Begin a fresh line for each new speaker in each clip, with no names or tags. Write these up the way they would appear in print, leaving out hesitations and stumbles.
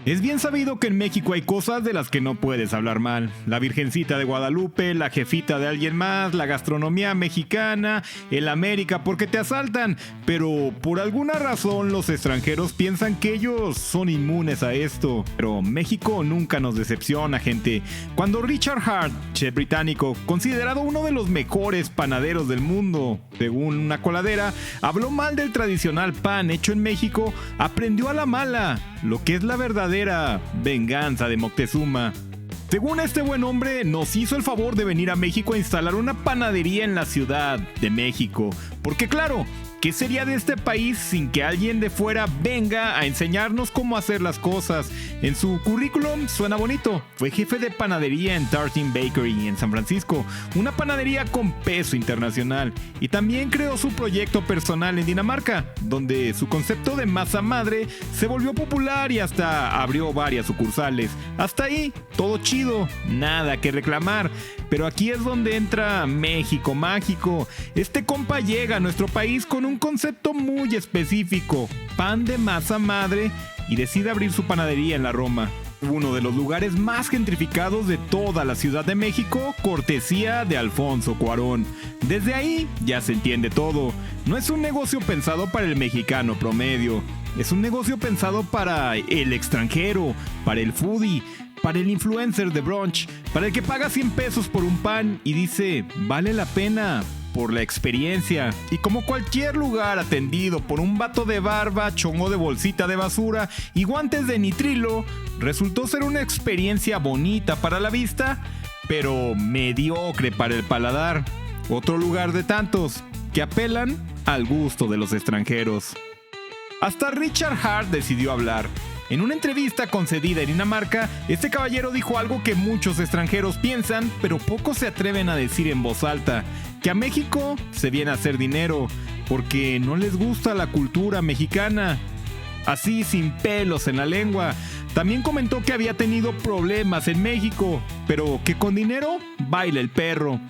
Es bien sabido que en México hay cosas de las que no puedes hablar mal. La Virgencita de Guadalupe, la jefita de alguien más, la gastronomía mexicana, el América porque te asaltan. Pero por alguna razón los extranjeros piensan que ellos son inmunes a esto. Pero México nunca nos decepciona, gente. Cuando Richard Hart, chef británico, considerado uno de los mejores panaderos del mundo, según una coladera, habló mal del tradicional pan hecho en México, aprendió a la mala lo que es la verdadera venganza de Moctezuma. Según este buen hombre, nos hizo el favor de venir a México a instalar una panadería en la Ciudad de México. Porque claro, ¿qué sería de este país sin que alguien de fuera venga a enseñarnos cómo hacer las cosas? En su currículum suena bonito. Fue jefe de panadería en Tartine Bakery en San Francisco, una panadería con peso internacional. Y también creó su proyecto personal en Dinamarca, donde su concepto de masa madre se volvió popular y hasta abrió varias sucursales. Hasta ahí, todo chido, nada que reclamar. Pero aquí es donde entra México mágico. Este compa llega a nuestro país con un concepto muy específico, pan de masa madre, y decide abrir su panadería en la Roma, uno de los lugares más gentrificados de toda la Ciudad de México, cortesía de Alfonso Cuarón. Desde ahí ya se entiende todo. No es un negocio pensado para el mexicano promedio, es un negocio pensado para el extranjero, para el foodie, para el influencer de brunch, para el que paga 100 pesos por un pan y dice, vale la pena por la experiencia. Y como cualquier lugar atendido por un vato de barba, chongo de bolsita de basura y guantes de nitrilo, resultó ser una experiencia bonita para la vista, pero mediocre para el paladar. Otro lugar de tantos que apelan al gusto de los extranjeros. Hasta Richard Hart decidió hablar. En una entrevista concedida en Dinamarca, este caballero dijo algo que muchos extranjeros piensan, pero pocos se atreven a decir en voz alta, que a México se viene a hacer dinero, porque no les gusta la cultura mexicana. Así, sin pelos en la lengua. También comentó que había tenido problemas en México, pero que con dinero baila el perro.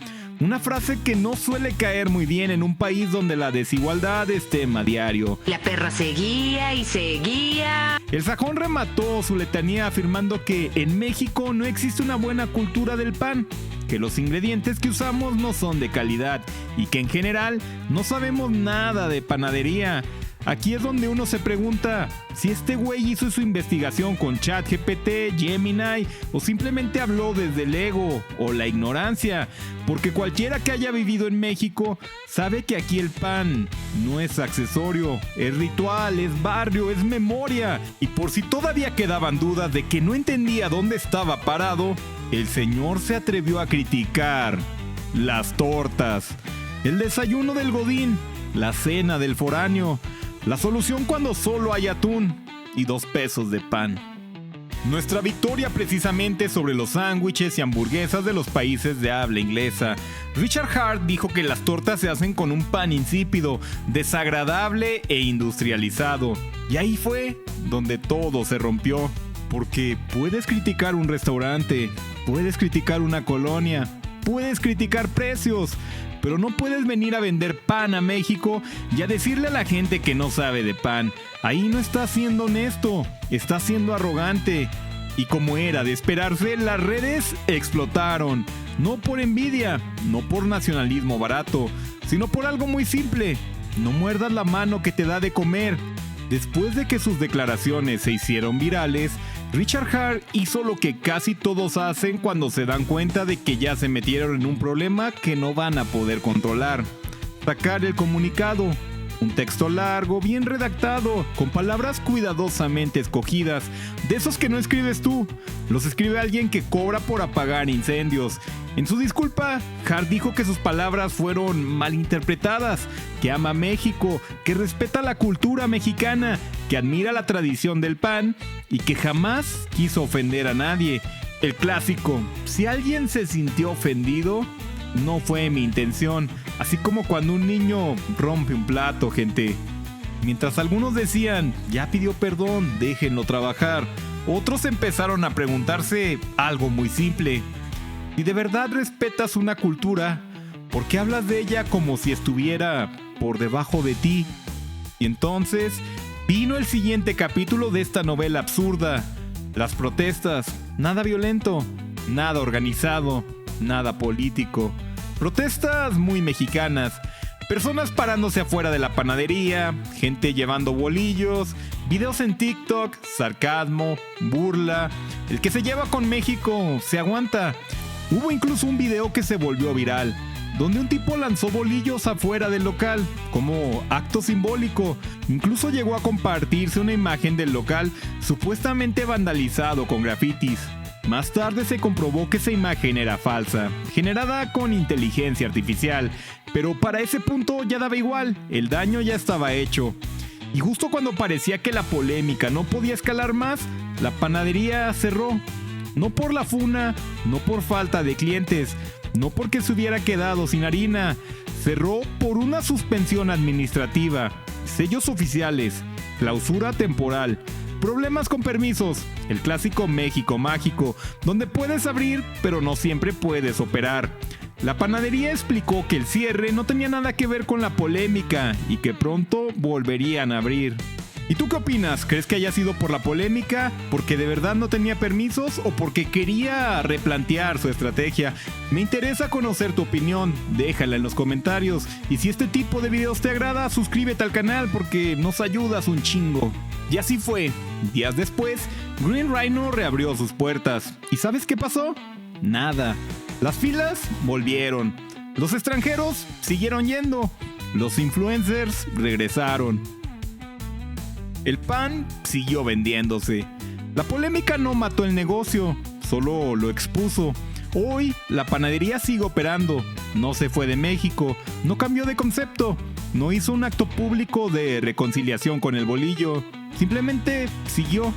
Una frase que no suele caer muy bien en un país donde la desigualdad es tema diario.
La perra seguía y seguía.
El sajón remató su letanía afirmando que en México no existe una buena cultura del pan, que los ingredientes que usamos no son de calidad y que en general no sabemos nada de panadería. Aquí es donde uno se pregunta si este güey hizo su investigación con ChatGPT, Gemini o simplemente habló desde el ego o la ignorancia, porque cualquiera que haya vivido en México sabe que aquí el pan no es accesorio, es ritual, es barrio, es memoria. Y por si todavía quedaban dudas de que no entendía dónde estaba parado, el señor se atrevió a criticar las tortas, el desayuno del godín, la cena del foráneo, la solución cuando solo hay atún y 2 pesos de pan. Nuestra victoria precisamente sobre los sándwiches y hamburguesas de los países de habla inglesa. Richard Hart dijo que las tortas se hacen con un pan insípido, desagradable e industrializado. Y ahí fue donde todo se rompió. Porque puedes criticar un restaurante, puedes criticar una colonia, puedes criticar precios, pero no puedes venir a vender pan a México y a decirle a la gente que no sabe de pan. Ahí no estás siendo honesto, estás siendo arrogante. Y como era de esperarse, las redes explotaron. No por envidia, no por nacionalismo barato, sino por algo muy simple. No muerdas la mano que te da de comer. Después de que sus declaraciones se hicieron virales, Richard Hart hizo lo que casi todos hacen cuando se dan cuenta de que ya se metieron en un problema que no van a poder controlar. Sacar el comunicado. Un texto largo, bien redactado, con palabras cuidadosamente escogidas, de esos que no escribes tú, los escribe alguien que cobra por apagar incendios. En su disculpa, Hart dijo que sus palabras fueron malinterpretadas, que ama a México, que respeta la cultura mexicana, que admira la tradición del pan y que jamás quiso ofender a nadie. El clásico, si alguien se sintió ofendido, no fue mi intención, así como cuando un niño rompe un plato, gente. Mientras algunos decían, ya pidió perdón, déjenlo trabajar, otros empezaron a preguntarse algo muy simple. Si de verdad respetas una cultura, ¿por qué hablas de ella como si estuviera por debajo de ti? Y entonces vino el siguiente capítulo de esta novela absurda, Las protestas, nada violento, nada organizado, nada político. Protestas muy mexicanas. Personas parándose afuera de la panadería, gente llevando bolillos, videos en TikTok, sarcasmo, burla. El que se lleva con México se aguanta. Hubo incluso un video que se volvió viral, donde un tipo lanzó bolillos afuera del local, como acto simbólico. Incluso llegó a compartirse una imagen del local supuestamente vandalizado con grafitis. Más tarde se comprobó que esa imagen era falsa, generada con inteligencia artificial, pero para ese punto ya daba igual, el daño ya estaba hecho. Y justo cuando parecía que la polémica no podía escalar más, la panadería cerró. No por la funa, no por falta de clientes, no porque se hubiera quedado sin harina. Cerró por una suspensión administrativa, sellos oficiales, clausura temporal, problemas con permisos, el clásico México mágico, donde puedes abrir pero no siempre puedes operar. La panadería explicó que el cierre no tenía nada que ver con la polémica y que pronto volverían a abrir. ¿Y tú qué opinas? ¿Crees que haya sido por la polémica, porque de verdad no tenía permisos o porque quería replantear su estrategia? Me interesa conocer tu opinión, déjala en los comentarios. Y si este tipo de videos te agrada, suscríbete al canal porque nos ayudas un chingo. Y así fue. Días después, Green Rhino reabrió sus puertas. ¿Y sabes qué pasó? Nada. Las filas volvieron. Los extranjeros siguieron yendo. Los influencers regresaron. El pan siguió vendiéndose. La polémica no mató el negocio, solo lo expuso. Hoy la panadería sigue operando. No se fue de México, no cambió de concepto, no hizo un acto público de reconciliación con el bolillo. Simplemente siguió.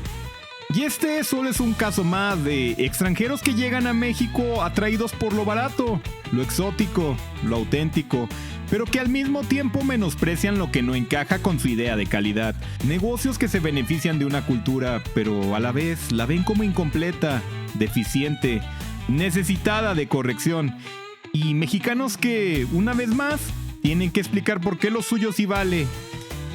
Y este solo es un caso más de extranjeros que llegan a México atraídos por lo barato, lo exótico, lo auténtico, pero que al mismo tiempo menosprecian lo que no encaja con su idea de calidad. Negocios que se benefician de una cultura, pero a la vez la ven como incompleta, deficiente, necesitada de corrección. Y mexicanos que, una vez más, tienen que explicar por qué lo suyo sí vale.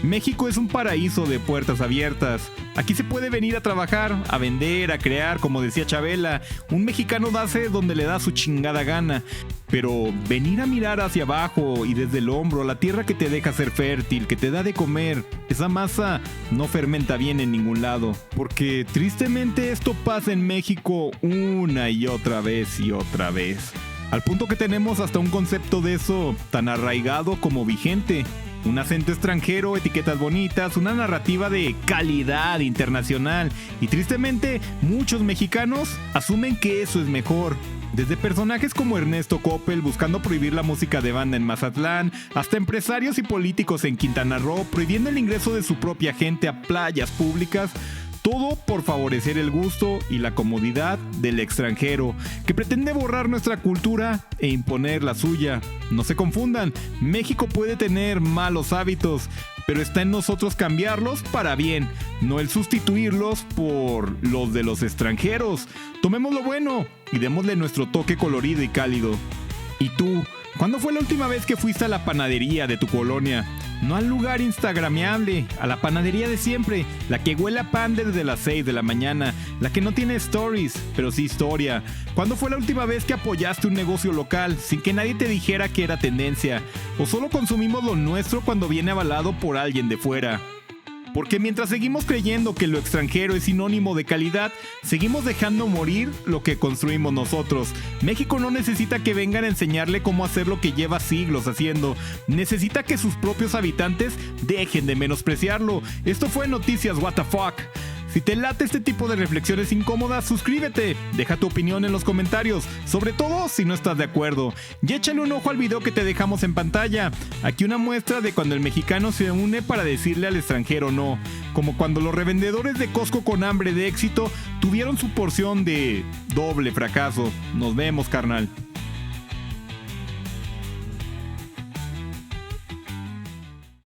México es un paraíso de puertas abiertas. Aquí se puede venir a trabajar, a vender, a crear, como decía Chabela. Un mexicano nace donde le da su chingada gana. Pero venir a mirar hacia abajo y desde el hombro, la tierra que te deja ser fértil, que te da de comer, esa masa no fermenta bien en ningún lado. Porque tristemente esto pasa en México una y otra vez y otra vez. Al punto que tenemos hasta un concepto de eso tan arraigado como vigente. Un acento extranjero, etiquetas bonitas, una narrativa de calidad internacional. Y tristemente, muchos mexicanos asumen que eso es mejor. Desde personajes como Ernesto Coppel buscando prohibir la música de banda en Mazatlán, hasta empresarios y políticos en Quintana Roo prohibiendo el ingreso de su propia gente a playas públicas. Todo por favorecer el gusto y la comodidad del extranjero, que pretende borrar nuestra cultura e imponer la suya. No se confundan, México puede tener malos hábitos, pero está en nosotros cambiarlos para bien, no el sustituirlos por los de los extranjeros. Tomemos lo bueno y démosle nuestro toque colorido y cálido. ¿Y tú? ¿Cuándo fue la última vez que fuiste a la panadería de tu colonia? No al lugar instagramiable, a la panadería de siempre, la que huele a pan desde las 6 de la mañana, la que no tiene stories, pero sí historia. ¿Cuándo fue la última vez que apoyaste un negocio local sin que nadie te dijera que era tendencia? ¿O solo consumimos lo nuestro cuando viene avalado por alguien de fuera? Porque mientras seguimos creyendo que lo extranjero es sinónimo de calidad, seguimos dejando morir lo que construimos nosotros. México no necesita que vengan a enseñarle cómo hacer lo que lleva siglos haciendo. Necesita que sus propios habitantes dejen de menospreciarlo. Esto fue Noticias What the Fuck. Si te late este tipo de reflexiones incómodas, suscríbete, deja tu opinión en los comentarios, sobre todo si no estás de acuerdo, y échale un ojo al video que te dejamos en pantalla. Aquí una muestra de cuando el mexicano se une para decirle al extranjero no, como cuando los revendedores de Costco con hambre de éxito tuvieron su porción de doble fracaso. Nos vemos, carnal.